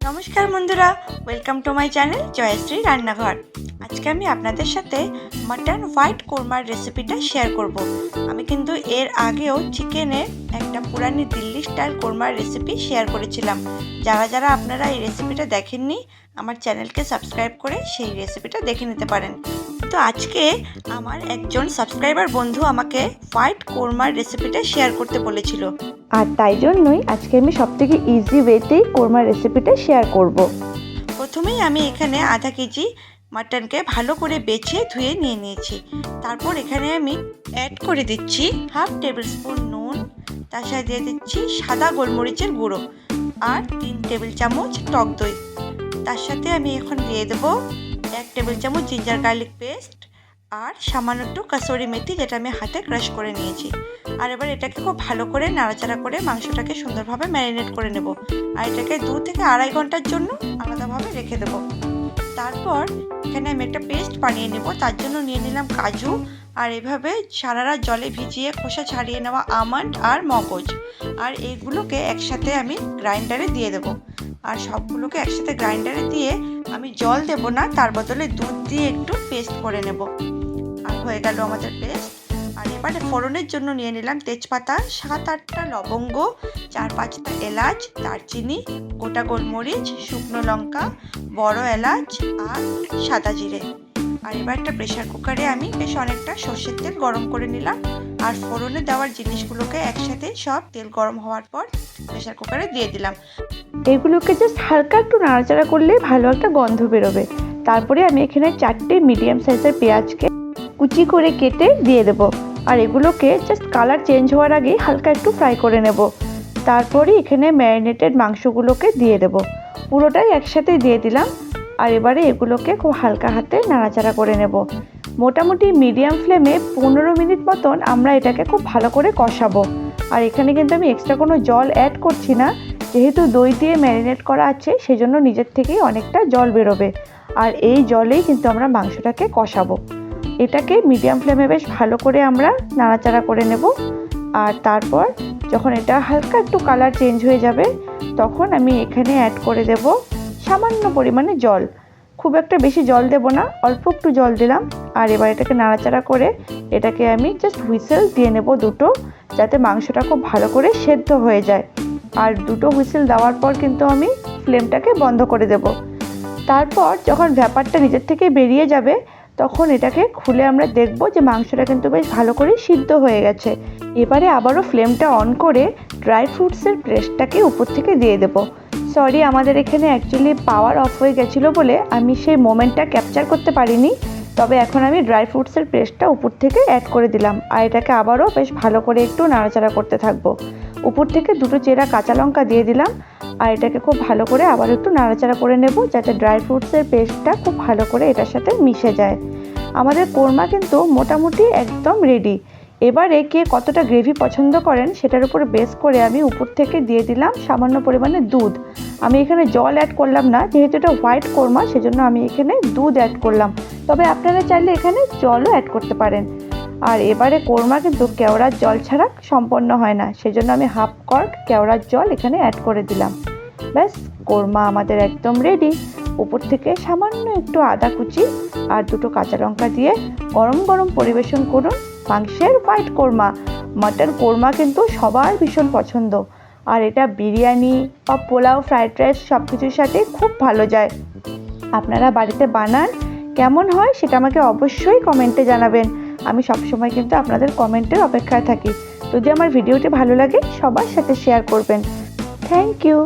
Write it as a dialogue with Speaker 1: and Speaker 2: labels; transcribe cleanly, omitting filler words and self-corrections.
Speaker 1: নমস্কার বন্ধুরা, welcome to my channel Joyshree Rannaghar. আজকে আমি আপনাদের সাথে মাটন হোয়াইট কোরমার রেসিপিটা শেয়ার করব। আমি কিন্তু এর আগেও চিকেনের একটা পুরানি দিল্লি স্টাইল কোরমার রেসিপি শেয়ার করেছিলাম। যারা যারা আপনারা এই রেসিপিটা দেখেননি, আমার চ্যানেলকে সাবস্ক্রাইব করে সেই রেসিপিটা দেখে নিতে পারেন। তো আজকে আমার একজন সাবস্ক্রাইবার বন্ধু আমাকে হোয়াইট কোরমার রেসিপিটা শেয়ার করতে বলেছিল,
Speaker 2: আর তাই জন্যই আজকে আমি সবথেকে ইজি ওয়েতেই কোরমার রেসিপিটা শেয়ার করব।
Speaker 1: প্রথমেই আমি এখানে আধা কেজি মাটনকে ভালো করে বেছে ধুয়ে নিয়ে নিয়েছি। তারপর এখানে আমি অ্যাড করে দিচ্ছি হাফ টেবিল স্পুন নুন, তার সাথে দিয়ে দিচ্ছি সাদা গোলমরিচের গুঁড়ো আর 3 টেবিল চামচ টক দই। তার সাথে আমি এখন দিয়ে দেবো 1 টেবিল চামচ জিঞ্জার গার্লিক পেস্ট আর সামান্য একটু কাসুরি মেথি, যেটা আমি হাতে ক্রাশ করে নিয়েছি। আর এবার এটাকে খুব ভালো করে নাড়াচাড়া করে মাংসটাকে সুন্দরভাবে ম্যারিনেট করে নেব। আর এটাকে 2 থেকে আড়াই ঘন্টার জন্য আলাদাভাবে রেখে দেবো। তারপর এখানে আমি একটা পেস্ট বানিয়ে নেব। তার জন্য নিয়ে নিলাম কাজু আর এভাবে সারা রাত জলে ভিজিয়ে খোসা ছাড়িয়ে নেওয়া আমন্ড আর মগজ। আর এইগুলোকে একসাথে আমি গ্রাইন্ডারে দিয়ে দেবো। আর সবগুলোকে একসাথে গ্রাইন্ডারে দিয়ে আমি জল দেব না, তার বদলে দুধ দিয়ে একটু পেস্ট করে নেব। আর হয়ে গেল আমাদের পেস্ট। আর এবারে ফোড়নের জন্য নিয়ে নিলাম তেজপাতা, 7-8টা লবঙ্গ, 4-5টা এলাচ, দারচিনি, গোটা গোলমরিচ, শুকনো লঙ্কা, বড় এলাচ আর সাদা জিরে। আর এবার একটা প্রেশার কুকারে আমি বেশ অনেকটা সর্ষের তেল গরম করে নিলাম। আর ফোড়নে দেওয়ার জিনিসগুলোকে একসাথে সব তেল গরম হওয়ার পর প্রেশার কুকারে দিয়ে দিলাম।
Speaker 2: এগুলোকে জাস্ট হালকা একটু নাড়াচাড়া করলেই ভালো একটা গন্ধ বেরোবে। তারপরে আমি এখানে 4টে মিডিয়াম সাইজের পেঁয়াজকে কুচি করে কেটে দিয়ে দেব। আর এগুলোকে জাস্ট কালার চেঞ্জ হওয়ার আগে হালকা একটু ফ্রাই করে নেব। তারপরে এখানে ম্যারিনেটেড মাংসগুলোকে দিয়ে দেব। পুরোটাই একসাথে দিয়ে দিলাম। আর এবারে এগুলোকে খুব হালকা হাতে নাড়াচাড়া করে নেব। মোটামুটি মিডিয়াম ফ্লেমে 15 মিনিট মতন আমরা এটাকে খুব ভালো করে কষাবো। আর এখানে কিন্তু আমি এক্সট্রা কোনো জল অ্যাড করছি না, যেহেতু দই দিয়ে ম্যারিনেট করা আছে সেজন্য নিজের থেকেই অনেকটা জল বেরোবে। আর এই জলেই কিন্তু আমরা মাংসটাকে কষাবো। এটাকে মিডিয়াম ফ্লেমে বেশ ভালো করে আমরা নাড়াচাড়া করে নেব। আর তারপর যখন এটা হালকা একটু কালার চেঞ্জ হয়ে যাবে, তখন আমি এখানে অ্যাড করে দেব সামান্য পরিমাণে জল। খুব একটা বেশি জল দেব না, অল্প একটু জল দিলাম। আর এবার এটাকে নাড়াচাড়া করে এটাকে আমি জাস্ট হুইসেল দিয়ে নেব 2টো, যাতে মাংসটা খুব ভালো করে সেদ্ধ হয়ে যায়। আর 2টো হুইসেল দেওয়ার পর কিন্তু আমি ফ্লেমটাকে বন্ধ করে দেব। তারপর যখন ব্যাপারটা নিজের থেকে বেরিয়ে যাবে, তখন এটাকে খুলে আমরা দেখব যে মাংসটা কিন্তু বেশ ভালো করে সিদ্ধ হয়ে গেছে। এবারে আবারও ফ্লেমটা অন করে ড্রাই ফ্রুটসের পেস্টটাকে উপর থেকে দিয়ে দেব। সরি, আমাদের এখানে অ্যাকচুয়ালি পাওয়ার অফ হয়ে গেছিলো বলে আমি সেই মোমেন্টটা ক্যাপচার করতে পারিনি। তবে এখন আমি ড্রাই ফ্রুটসের পেস্টটা উপর থেকে অ্যাড করে দিলাম। আর এটাকে আবারও বেশ ভালো করে একটু নাড়াচাড়া করতে থাকবো। উপর থেকে 2টো চেরা কাঁচা লঙ্কা দিয়ে দিলাম। আর এটাকে খুব ভালো করে আবার একটু নাড়াচাড়া করে নেব, যাতে ড্রাই ফ্রুটসের পেস্টটা খুব ভালো করে এটার সাথে মিশে যায়। আমাদের কোরমা কিন্তু মোটামুটি একদম রেডি। এবারে কে কতটা গ্রেভি পছন্দ করেন সেটার উপরে বেস করে আমি উপর থেকে দিয়ে দিলাম সামান্য পরিমাণে দুধ। আমি এখানে জল অ্যাড করলাম না, যেহেতু এটা হোয়াইট কোরমা সেজন্য আমি এখানে দুধ অ্যাড করলাম। তবে আপনারা চাইলে এখানে জলও অ্যাড করতে পারেন। আর এবারে কোরমা কিন্তু কেওড়ার জল ছাড়া সম্পন্ন হয় না, সেজন্য আমি হাফ কর্ড কেওড়ার জল এখানে অ্যাড করে দিলাম। ব্যাস, কোরমা আমাদের একদম রেডি। উপর থেকে সামান্য একটু আদা কুচি আর 2টো কাঁচা লঙ্কা দিয়ে গরম গরম পরিবেশন করুন মাংসের হোয়াইট কোরমা। মাটন কোরমা কিন্তু সবার ভীষণ পছন্দ। আর এটা বিরিয়ানি বা পোলাও, ফ্রাইড রাইস সব কিছুর সাথে খুব ভালো যায়। আপনারা বাড়িতে বানান, কেমন হয় সেটা আমাকে অবশ্যই কমেন্টে জানাবেন। আমি সবসময় কিন্তু আপনাদের কমেন্টের অপেক্ষায় থাকি। যদি আমার ভিডিওটি ভালো লাগে সবার সাথে শেয়ার করবেন। Thank you.